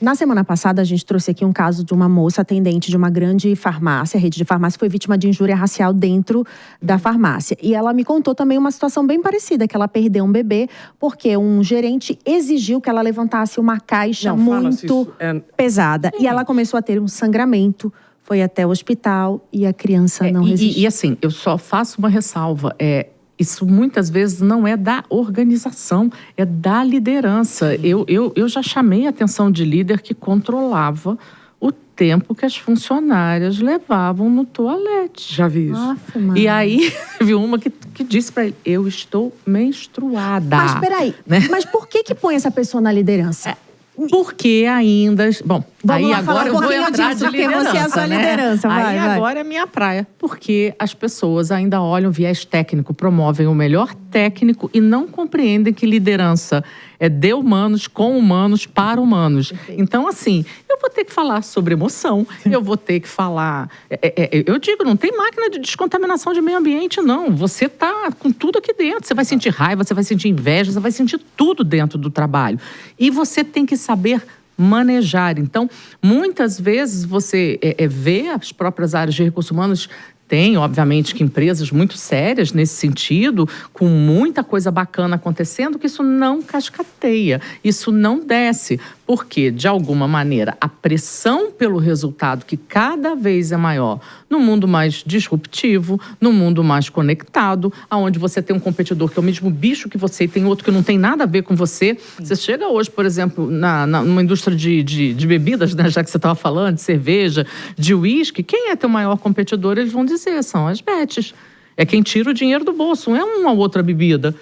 Na semana passada, a gente trouxe aqui um caso de uma moça atendente de uma grande farmácia, rede de farmácia, que foi vítima de injúria racial dentro da farmácia. E ela me contou também uma situação bem parecida, que ela perdeu um bebê porque um gerente exigiu que ela levantasse uma caixa muito pesada. E ela começou a ter um sangramento, foi até o hospital e a criança não resistiu. E assim, eu só faço uma ressalva, isso muitas vezes não é da organização, é da liderança. Eu já chamei a atenção de líder que controlava o tempo que as funcionárias levavam no toalete. Já vi isso. E aí, viu uma que disse para ele, eu estou menstruada. Mas peraí, mas por que põe essa pessoa na liderança? Porque ainda... Bom, vamos aí lá, agora eu vou entrar de liderança, você é a sua liderança, aí vai. Agora é minha praia. Porque as pessoas ainda olham o viés técnico, promovem o melhor técnico e não compreendem que liderança é de humanos, com humanos, para humanos. Perfeito. Então, assim, eu vou ter que falar sobre emoção, eu vou ter que falar... eu digo, não tem máquina de descontaminação de meio ambiente, não. Você tá com tudo aqui dentro. Você vai sentir raiva, você vai sentir inveja, você vai sentir tudo dentro do trabalho. E você tem que saber manejar. Então, muitas vezes você vê as próprias áreas de recursos humanos. Tem, obviamente, que empresas muito sérias nesse sentido, com muita coisa bacana acontecendo, que isso não cascateia, isso não desce. Porque, de alguma maneira, a pressão pelo resultado, que cada vez é maior, no mundo mais disruptivo, no mundo mais conectado, onde você tem um competidor que é o mesmo bicho que você e tem outro que não tem nada a ver com você. Sim. Você chega hoje, por exemplo, numa indústria de bebidas, né, já que você estava falando, de cerveja, de uísque, quem é teu maior competidor? Eles vão dizer, são as betes. É quem tira o dinheiro do bolso, não é uma outra bebida.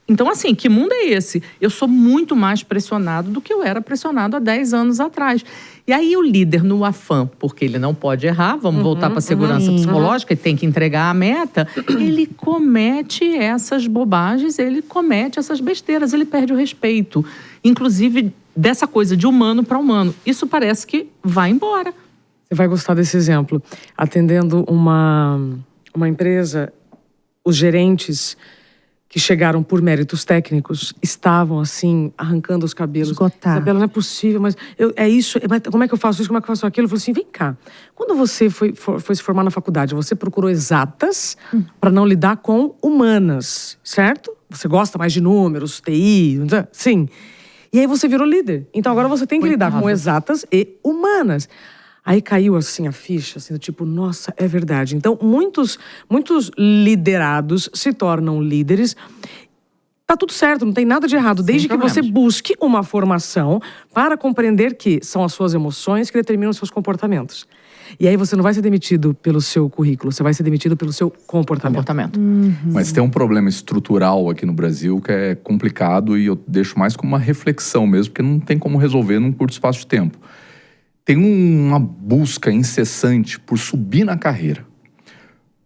Então, assim, que mundo é esse? Eu sou muito mais pressionado do que eu era pressionado há 10 anos atrás. E aí o líder, no afã, porque ele não pode errar, vamos voltar para a segurança psicológica, e tem que entregar a meta, ele comete essas bobagens, ele comete essas besteiras, ele perde o respeito. Inclusive, dessa coisa de humano para humano. Isso parece que vai embora. Você vai gostar desse exemplo. Atendendo uma empresa, os gerentes que chegaram por méritos técnicos, estavam, assim, arrancando os cabelos. Esgotar. Isabela, não é possível, mas é isso, mas como é que eu faço isso, como é que eu faço aquilo? Eu falei assim, vem cá, quando você foi se formar na faculdade, você procurou exatas para não lidar com humanas, certo? Você gosta mais de números, TI, sim. E aí você virou líder. Então agora você tem que lidar com exatas e humanas. Aí caiu assim a ficha, assim, do tipo, nossa, é verdade. Então, muitos liderados se tornam líderes. Tá tudo certo, não tem nada de errado, desde que você busque uma formação para compreender que são as suas emoções que determinam os seus comportamentos. E aí você não vai ser demitido pelo seu currículo, você vai ser demitido pelo seu comportamento. Mas tem um problema estrutural aqui no Brasil que é complicado e eu deixo mais como uma reflexão mesmo, porque não tem como resolver num curto espaço de tempo. Tem uma busca incessante por subir na carreira.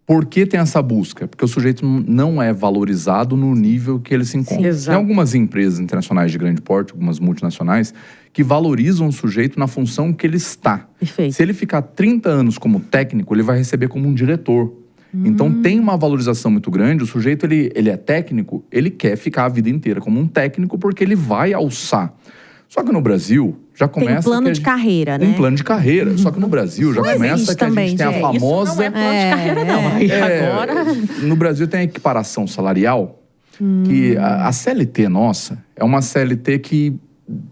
Por que tem essa busca? Porque o sujeito não é valorizado no nível que ele se encontra. Sim, tem algumas empresas internacionais de grande porte, algumas multinacionais, que valorizam o sujeito na função que ele está. Perfeito. Se ele ficar 30 anos como técnico, ele vai receber como um diretor. Então tem uma valorização muito grande. O sujeito, ele é técnico, ele quer ficar a vida inteira como um técnico porque ele vai alçar. Só que no Brasil, já começa... Tem plano de carreira, né? Tem plano de carreira. Só que no Brasil, já começa que a gente tem a famosa... Isso não é plano de carreira, não. Aí agora... No Brasil tem a equiparação salarial, que a CLT nossa é uma CLT que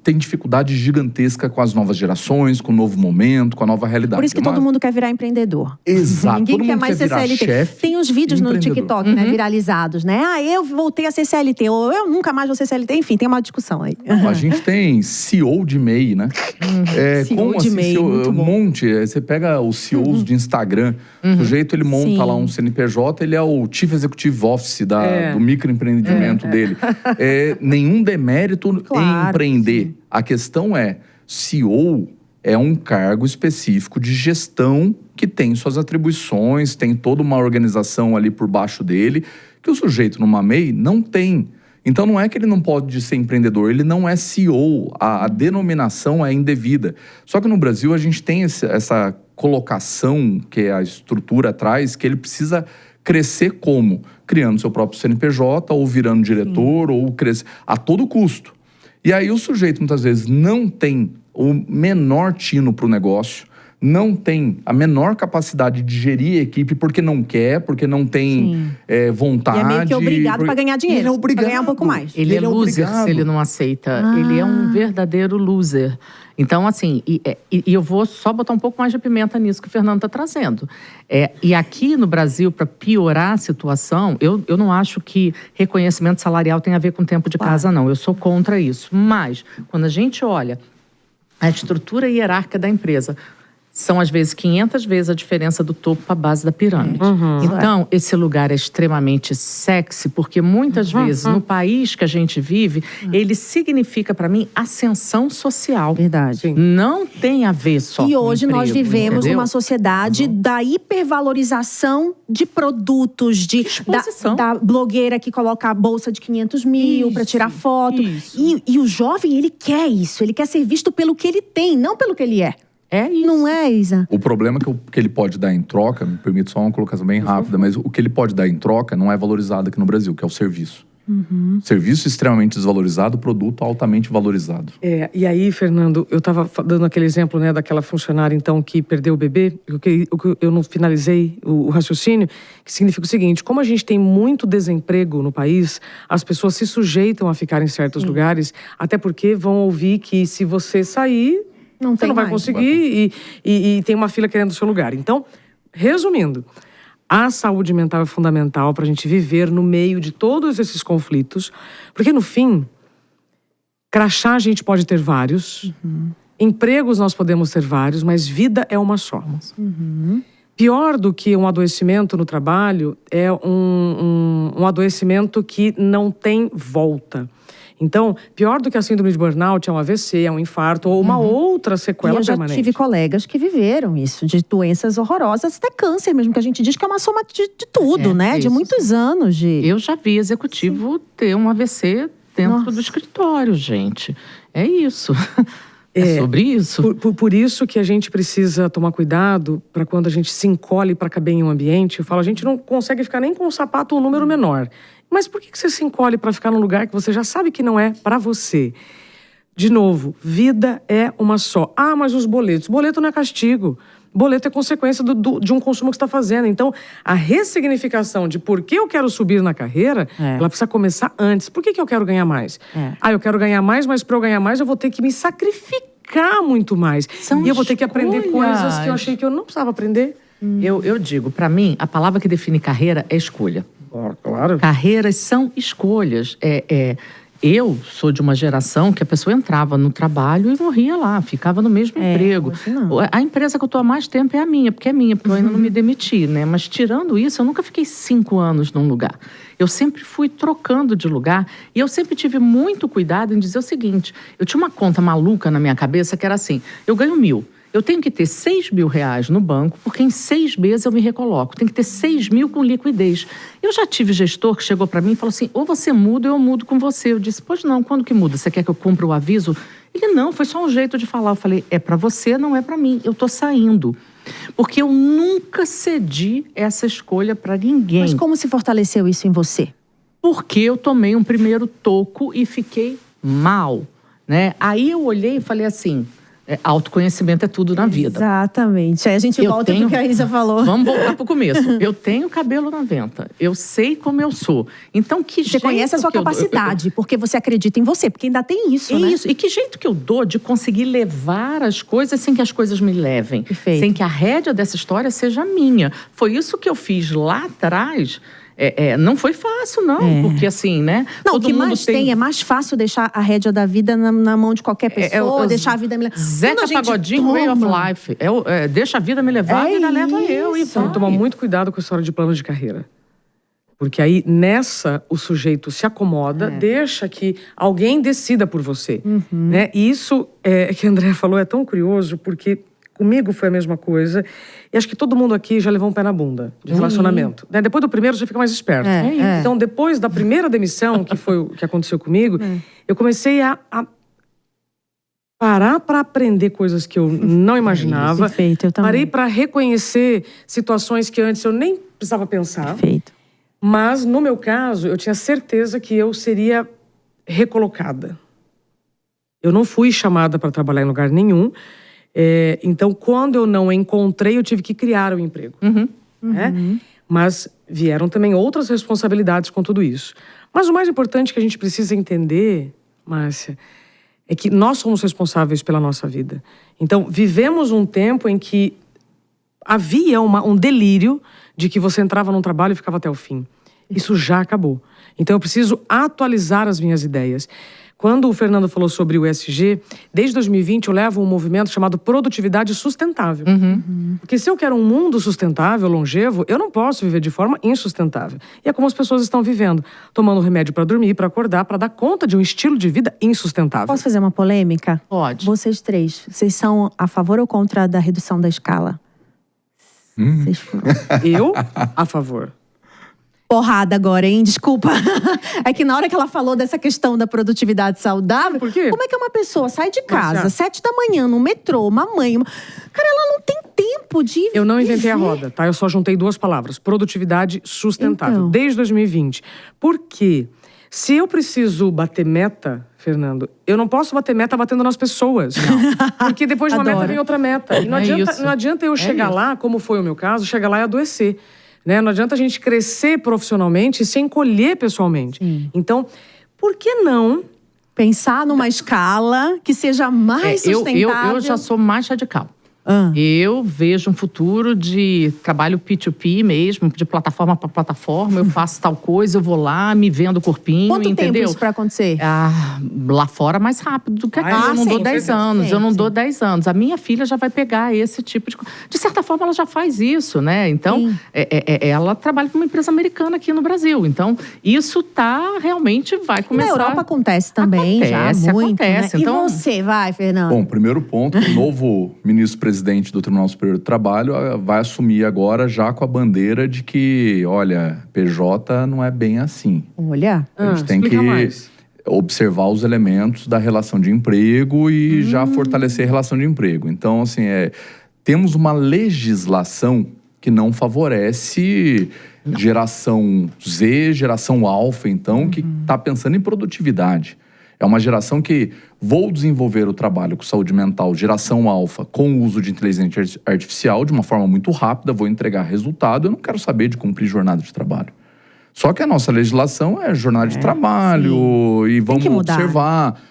tem dificuldade gigantesca com as novas gerações, com o novo momento, com a nova realidade. Por isso que todo mundo quer virar empreendedor. Exato. Ninguém todo quer mundo mais ser CLT. chefe, tem os vídeos no TikTok, né, viralizados, né? Ah, eu voltei a ser CLT, ou eu nunca mais vou ser CLT. Enfim, tem uma discussão aí. Não, a gente tem CEO de MEI, né? CEO de MEI, muito bom. Um monte. Você pega os CEOs de Instagram, o sujeito, ele monta lá um CNPJ, ele é o Chief Executive Office do microempreendimento dele. Nenhum demérito em empreender. A questão é, CEO é um cargo específico de gestão que tem suas atribuições, tem toda uma organização ali por baixo dele, que o sujeito numa MEI não tem. Então não é que ele não pode ser empreendedor, ele não é CEO, a denominação é indevida. Só que no Brasil a gente tem essa colocação que a estrutura traz, que ele precisa crescer como? Criando seu próprio CNPJ, ou virando diretor, ou crescer a todo custo. E aí o sujeito muitas vezes não tem o menor tino para o negócio, não tem a menor capacidade de gerir a equipe porque não quer, porque não tem vontade. E é meio que obrigado para ganhar dinheiro, ele é obrigado. Para ganhar um pouco mais. Ele é loser se ele não aceita. Ele é um verdadeiro loser. Então, assim, e eu vou só botar um pouco mais de pimenta nisso que o Fernando está trazendo. E aqui no Brasil, para piorar a situação, eu não acho que reconhecimento salarial tem a ver com tempo de casa, não. Eu sou contra isso. Mas, quando a gente olha a estrutura hierárquica da empresa, são, às vezes, 500 vezes a diferença do topo para a base da pirâmide. Então, esse lugar é extremamente sexy, porque muitas vezes, no país que a gente vive, ele significa, para mim, ascensão social. Verdade. Sim. Não tem a ver só com E hoje nós emprego, vivemos entendeu? uma sociedade da hipervalorização de produtos, da blogueira que coloca a bolsa de 500 mil para tirar foto. E o jovem, ele quer isso. Ele quer ser visto pelo que ele tem, não pelo que ele é. É isso. Não é, Isa? O problema que ele pode dar em troca, me permite só uma colocação bem rápida, mas o que ele pode dar em troca não é valorizado aqui no Brasil, que é o serviço. Serviço extremamente desvalorizado, produto altamente valorizado. E aí, Fernando, eu estava dando aquele exemplo, né, daquela funcionária, então, que perdeu o bebê, eu não finalizei o raciocínio, que significa o seguinte: como a gente tem muito desemprego no país, as pessoas se sujeitam a ficar em certos lugares, até porque vão ouvir que se você sair, você não vai conseguir e tem uma fila querendo o seu lugar. Então, resumindo, a saúde mental é fundamental para a gente viver no meio de todos esses conflitos, porque no fim, crachá a gente pode ter vários, empregos nós podemos ter vários, mas vida é uma só. Pior do que um adoecimento no trabalho é um adoecimento que não tem volta. Então, pior do que a síndrome de burnout é um AVC, é um infarto ou uma outra sequela permanente. Eu já tive colegas que viveram isso, de doenças horrorosas, até câncer mesmo, que a gente diz que é uma soma de tudo, né? De muitos anos de... Eu já vi executivo ter um AVC dentro do escritório, gente. É isso. É sobre isso. Por isso que a gente precisa tomar cuidado para quando a gente se encolhe para caber em um ambiente. Eu falo, a gente não consegue ficar nem com um sapato ou um número menor. Mas por que você se encolhe para ficar num lugar que você já sabe que não é para você? De novo, vida é uma só. Ah, mas os boletos. Boleto não é castigo. Boleto é consequência de um consumo que você está fazendo. Então, a ressignificação de por que eu quero subir na carreira, ela precisa começar antes. Por que eu quero ganhar mais? Eu quero ganhar mais, mas para eu ganhar mais eu vou ter que me sacrificar muito mais. E eu vou ter que aprender coisas que eu achei que eu não precisava aprender. Eu digo, para mim, a palavra que define carreira é escolha. Claro. Carreiras são escolhas. Eu sou de uma geração que a pessoa entrava no trabalho e morria lá, ficava no mesmo emprego. A empresa que eu estou há mais tempo é a minha, porque eu ainda não me demiti, né? Mas tirando isso, eu nunca fiquei 5 anos num lugar. Eu sempre fui trocando de lugar e eu sempre tive muito cuidado em dizer o seguinte: eu tinha uma conta maluca na minha cabeça que era assim: eu ganho 1.000. Eu tenho que ter R$6.000 no banco, porque em 6 meses eu me recoloco. Tem que ter 6.000 com liquidez. Eu já tive gestor que chegou para mim e falou assim: ou você muda ou eu mudo com você. Eu disse: pois não, quando que muda? Você quer que eu cumpra o aviso? Ele: não, foi só um jeito de falar. Eu falei: é para você, não é para mim. Eu tô saindo. Porque eu nunca cedi essa escolha para ninguém. Mas como se fortaleceu isso em você? Porque eu tomei um primeiro toco e fiquei mal, né? Aí eu olhei e falei assim: autoconhecimento é tudo na vida. Exatamente. Aí a gente volta pro que a Isa falou. Vamos voltar pro começo. Eu tenho cabelo na venta. Eu sei como eu sou. Então, que jeito... Você conhece a sua capacidade, porque você acredita em você. Porque ainda tem isso, né? Isso. E que jeito que eu dou de conseguir levar as coisas sem que as coisas me levem. Perfeito. Sem que a rédea dessa história seja minha. Foi isso que eu fiz lá atrás. Não foi fácil, não. Porque assim, né? Não, o que mais tem é mais fácil deixar a rédea da vida na mão de qualquer pessoa, deixar a vida me levar. Zeca Pagodinho, way of life. Deixa a vida me levar, a vida leva eu. E toma muito cuidado com a história de plano de carreira. Porque aí, o sujeito se acomoda, deixa que alguém decida por você. Né? E isso que a Andréa falou é tão curioso, porque comigo foi a mesma coisa. E acho que todo mundo aqui já levou um pé na bunda de relacionamento. Né? Depois do primeiro, você fica mais esperto. Então, depois da primeira demissão, que foi o que aconteceu comigo, eu comecei a parar para aprender coisas que eu não imaginava. Perfeito, eu também. Parei para reconhecer situações que antes eu nem precisava pensar. Perfeito. Mas, no meu caso, eu tinha certeza que eu seria recolocada. Eu não fui chamada para trabalhar em lugar nenhum. Então, quando eu não encontrei, eu tive que criar o emprego. Né? Mas vieram também outras responsabilidades com tudo isso. Mas o mais importante que a gente precisa entender, Márcia, é que nós somos responsáveis pela nossa vida. Então, vivemos um tempo em que havia um delírio de que você entrava num trabalho e ficava até o fim. Isso já acabou. Então, eu preciso atualizar as minhas ideias. Quando o Fernando falou sobre o ESG, desde 2020 eu levo um movimento chamado produtividade sustentável. Porque se eu quero um mundo sustentável, longevo, eu não posso viver de forma insustentável. E é como as pessoas estão vivendo, tomando remédio para dormir, para acordar, para dar conta de um estilo de vida insustentável. Posso fazer uma polêmica? Pode. Vocês três, vocês são a favor ou contra da redução da escala? Vocês foram. Eu, a favor. Porrada agora, hein? Desculpa. É que na hora que ela falou dessa questão da produtividade saudável… Por quê? Como é que uma pessoa sai de casa, 7 da manhã, no metrô, uma mãe… Cara, ela não tem tempo de Eu não inventei a viver. roda, tá? Eu só juntei 2 palavras. Produtividade sustentável. Então. Desde 2020. Por quê? Se eu preciso bater meta, Fernando, eu não posso bater meta batendo nas pessoas. Não. Porque depois de uma Adoro. meta vem outra meta. E não, não adianta eu chegar lá, como foi o meu caso, chegar lá e adoecer. Né? Não adianta a gente crescer profissionalmente sem encolher pessoalmente. Então, por que não Pensar numa escala que seja mais sustentável. Eu já sou mais radical. Eu vejo um futuro de trabalho P2P mesmo, de plataforma para plataforma. Eu faço tal coisa, eu vou lá, me vendo o corpinho, Quanto entendeu? tempo isso pra acontecer? Lá fora mais rápido do que aqui. Eu não sim, dou 10 sim, anos, sim, eu não sim. dou 10 anos. A minha filha já vai pegar esse tipo de coisa. De certa forma, ela já faz isso, né? Então, ela trabalha para uma empresa americana aqui no Brasil. Então, isso realmente vai começar… Na Europa acontece também, Acontece, já muito, acontece. né? Então, E você, vai, Fernando? Bom, primeiro ponto, o novo ministro-presidente do Tribunal Superior do Trabalho vai assumir agora já com a bandeira de que, olha, PJ não é bem assim. Olha… A gente tem que observar os elementos da relação de emprego e já fortalecer a relação de emprego. Então, assim, temos uma legislação que não favorece geração Z, geração alfa, então, que está pensando em produtividade. É uma geração que vou desenvolver o trabalho com saúde mental, geração alfa, com o uso de inteligência artificial de uma forma muito rápida, vou entregar resultado, eu não quero saber de cumprir jornada de trabalho. Só que a nossa legislação é jornada de trabalho e vamos observar.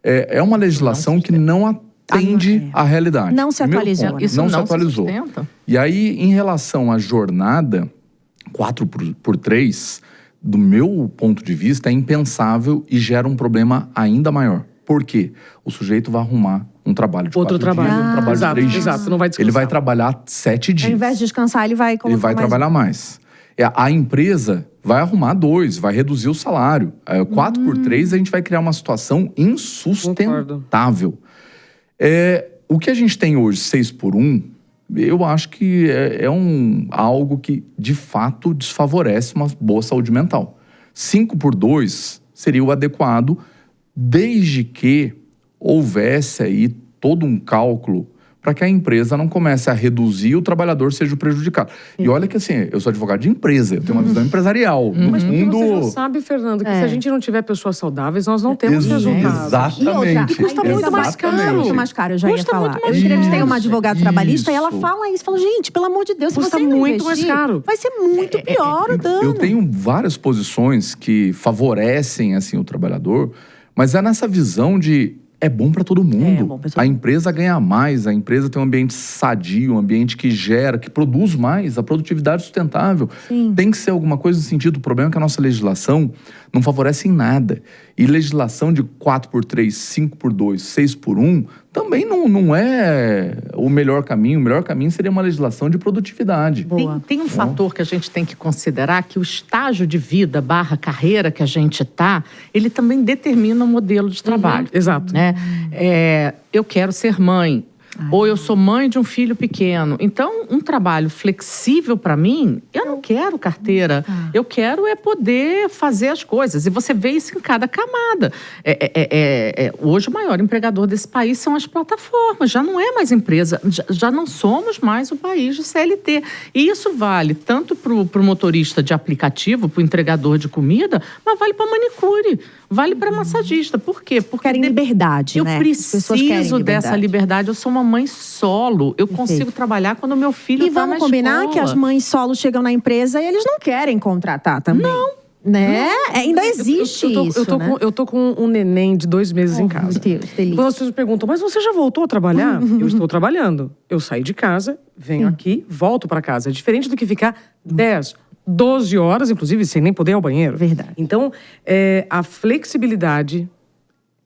É uma legislação que não atende à realidade. Não se atualizou. Ponto, não se atualizou. E aí, em relação à jornada 4x3, do meu ponto de vista, é impensável e gera um problema ainda maior. Por quê? O sujeito vai arrumar um trabalho de 4 dias, um trabalho de 3 dias. Exato, não vai descansar. Ele vai trabalhar 7 dias. Ao invés de descansar, ele vai colocar Ele vai trabalhar mais. A empresa vai arrumar 2, vai reduzir o salário. 4x3, a gente vai criar uma situação insustentável. O que a gente tem hoje, 6x1, eu acho que algo que, de fato, desfavorece uma boa saúde mental. 5x2 seria o adequado, desde que houvesse aí todo um cálculo para que a empresa não comece a reduzir e o trabalhador seja o prejudicado. E olha que assim, eu sou advogado de empresa, eu tenho uma visão empresarial. Mas você já sabe, Fernando, que se a gente não tiver pessoas saudáveis, nós não temos resultados. Exatamente. Custa muito mais caro. Muito mais caro, eu já ia falar. Eu entrevistei uma advogada trabalhista e ela fala isso. Fala, gente, pelo amor de Deus, se Custa você não muito investir, mais caro. vai ser muito pior o dano. Eu tenho várias posições que favorecem assim, o trabalhador, mas é nessa visão de é bom para todo mundo. A empresa ganha mais, a empresa tem um ambiente sadio, um ambiente que gera, que produz mais, a produtividade sustentável. Tem que ser alguma coisa no sentido. O problema é que a nossa legislação não favorece em nada. E legislação de 4x3, 5x2, 6x1 também não é o melhor caminho. O melhor caminho seria uma legislação de produtividade. Tem um fator que a gente tem que considerar, que o estágio de vida / carreira que a gente está, ele também determina o modelo de trabalho. Exato. Né? Eu quero ser mãe. Ou eu sou mãe de um filho pequeno. Então, um trabalho flexível para mim, eu não quero carteira. Eu quero poder fazer as coisas. E você vê isso em cada camada. Hoje, o maior empregador desse país são as plataformas. Já não é mais empresa. Já não somos mais o país de CLT. E isso vale tanto para o motorista de aplicativo, para o entregador de comida, mas vale para manicure. vale para massagista. Por quê? Porque querem liberdade, eu né? preciso dessa liberdade. Eu sou uma mãe solo. Eu consigo trabalhar quando meu filho está na escola. E vamos combinar que as mães solo chegam na empresa e eles não querem contratar também. Não. Né? Ainda existe isso, né? Eu tô com um neném de 2 meses em casa. Meu Deus, delícia. Quando as pessoas perguntam, mas você já voltou a trabalhar? Eu estou trabalhando. Eu saí de casa, venho aqui, volto para casa. É diferente do que ficar 10, 12 horas, inclusive, sem nem poder ir ao banheiro. Verdade. Então, a flexibilidade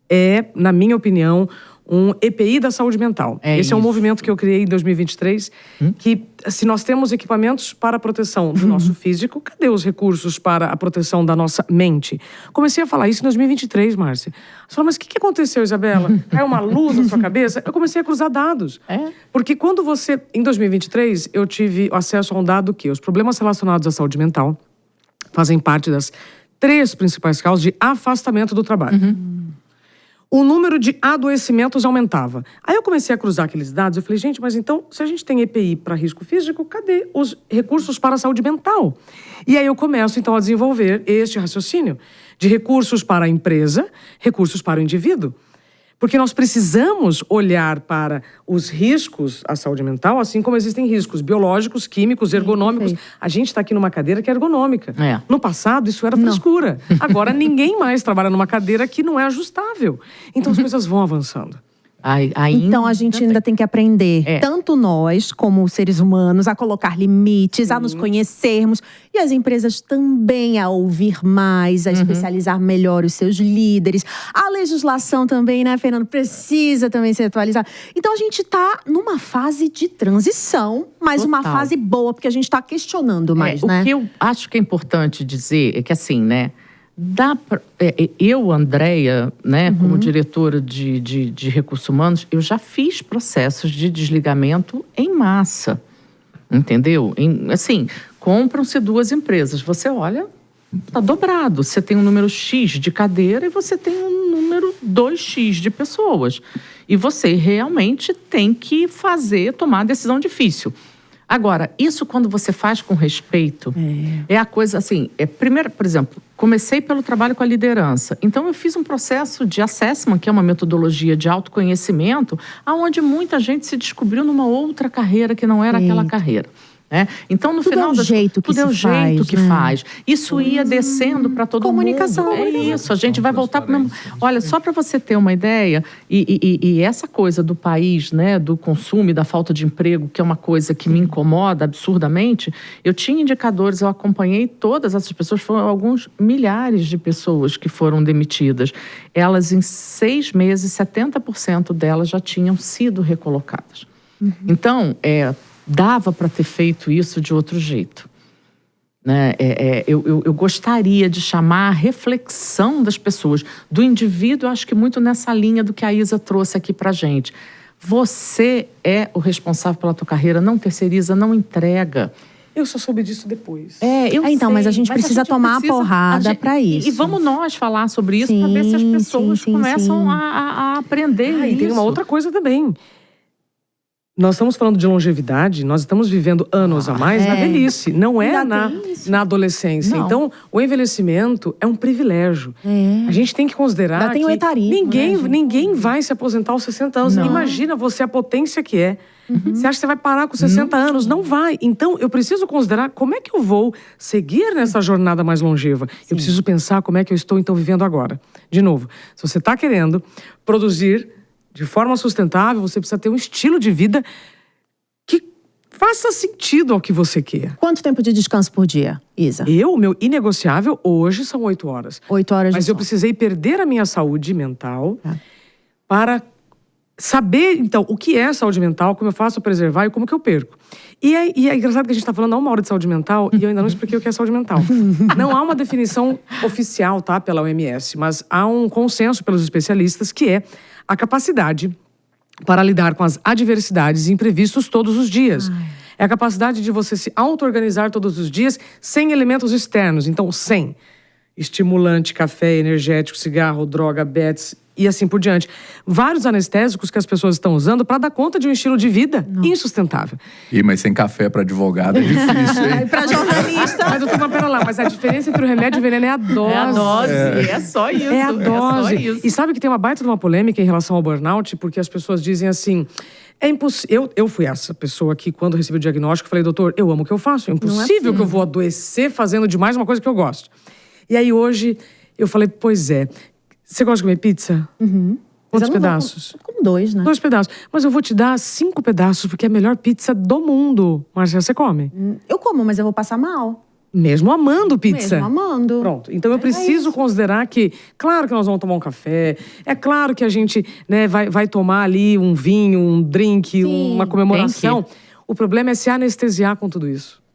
é, na minha opinião, um EPI da saúde mental. Esse é um movimento que eu criei em 2023, que se nós temos equipamentos para a proteção do nosso físico, cadê os recursos para a proteção da nossa mente? Comecei a falar isso em 2023, Márcia. Você falou, mas o que aconteceu, Isabela? Caiu uma luz na sua cabeça? Eu comecei a cruzar dados. Porque quando você... Em 2023, eu tive acesso a um dado que os problemas relacionados à saúde mental fazem parte das 3 principais causas de afastamento do trabalho. O número de adoecimentos aumentava. Aí eu comecei a cruzar aqueles dados, eu falei, gente, mas então, se a gente tem EPI para risco físico, cadê os recursos para a saúde mental? E aí eu começo, então, a desenvolver este raciocínio de recursos para a empresa, recursos para o indivíduo. Porque nós precisamos olhar para os riscos à saúde mental, assim como existem riscos biológicos, químicos, ergonômicos. A gente está aqui numa cadeira que é ergonômica. No passado, isso era frescura. Agora, ninguém mais trabalha numa cadeira que não é ajustável. Então, as coisas vão avançando. Então, a gente ainda tem que aprender, tanto nós, como seres humanos, a colocar limites, a nos conhecermos. E as empresas também a ouvir mais, a especializar melhor os seus líderes. A legislação também, né, Fernando? Precisa também ser atualizada. Então, a gente está numa fase de transição, mas uma fase boa, porque a gente está questionando mais, né? O que eu acho que é importante dizer é que, assim, né? Eu, Andréia, né, como diretora de recursos humanos, eu já fiz processos de desligamento em massa, entendeu? Assim, compram-se 2 empresas, você olha, está dobrado. Você tem um número X de cadeira e você tem um número 2X de pessoas. E você realmente tem que tomar a decisão difícil. Agora, isso quando você faz com respeito, é a coisa assim... primeiro, por exemplo, comecei pelo trabalho com a liderança. Então, eu fiz um processo de assessment, que é uma metodologia de autoconhecimento, onde muita gente se descobriu numa outra carreira que não era aquela carreira. Então, no final tudo é o jeito que faz. Isso ia descendo para todo comunicação, mundo. É isso, a gente vai voltar para o mesmo... Olha, só para você ter uma ideia, e essa coisa do país, né, do consumo e da falta de emprego, que é uma coisa que me incomoda absurdamente, eu tinha indicadores, eu acompanhei todas essas pessoas, foram alguns milhares de pessoas que foram demitidas. Elas, em 6 meses, 70% delas já tinham sido recolocadas. Então, dava para ter feito isso de outro jeito. Né? Eu gostaria de chamar a reflexão das pessoas, do indivíduo, acho que muito nessa linha do que a Isa trouxe aqui para a gente. Você é o responsável pela tua carreira, não terceiriza, não entrega. Eu só soube disso depois. Então, mas a gente precisa tomar a porrada para isso. E vamos nós falar sobre isso para ver se as pessoas começam a aprender isso. E tem uma outra coisa também. Nós estamos falando de longevidade, nós estamos vivendo anos a mais na velhice, não é na adolescência. Não. Então, o envelhecimento é um privilégio. A gente tem que considerar tem que o etarismo, ninguém vai se aposentar aos 60 anos. Não. Imagina você a potência que é. Você acha que você vai parar com 60 anos? Não vai. Então, eu preciso considerar como é que eu vou seguir nessa jornada mais longeva. Eu preciso pensar como é que eu estou, então, vivendo agora. De novo, se você está querendo produzir de forma sustentável, você precisa ter um estilo de vida que faça sentido ao que você quer. Quanto tempo de descanso por dia, Isa? O meu inegociável hoje são 8 horas. 8 horas de Mas eu precisei perder a minha saúde mental para saber, então, o que é saúde mental, como eu faço para preservar e como que eu perco. E é engraçado que a gente está falando há 1 hora de saúde mental e eu ainda não expliquei o que é saúde mental. Não há uma definição oficial, tá, pela OMS, mas há um consenso pelos especialistas que é a capacidade para lidar com as adversidades e imprevistos todos os dias. É a capacidade de você se auto-organizar todos os dias sem elementos externos. Então, sem estimulante, café, energético, cigarro, droga, bets e assim por diante. Vários anestésicos que as pessoas estão usando para dar conta de um estilo de vida insustentável. Mas sem café para advogado é difícil, hein? Para jornalista. Mas, doutor, pera lá, mas a diferença entre o remédio e o veneno é a dose. É a dose, é só isso. É a dose. É só isso. E sabe que tem uma baita de uma polêmica em relação ao burnout, porque as pessoas dizem assim... É impossível. Eu fui essa pessoa que, quando recebi o diagnóstico, falei, doutor, eu amo o que eu faço. É impossível que eu vou adoecer fazendo demais uma coisa que eu gosto. E aí, hoje, eu falei, pois é. Você gosta de comer pizza? Quantos pedaços? Como 2, né? 2 pedaços. Mas eu vou te dar 5 pedaços, porque é a melhor pizza do mundo. Marcia, você come? Eu como, mas eu vou passar mal. Mesmo amando pizza. Mesmo amando. Pronto. Então eu preciso considerar que, claro que nós vamos tomar um café, é claro que a gente, né, vai tomar ali um vinho, um drink, uma comemoração. O problema é se anestesiar com tudo isso.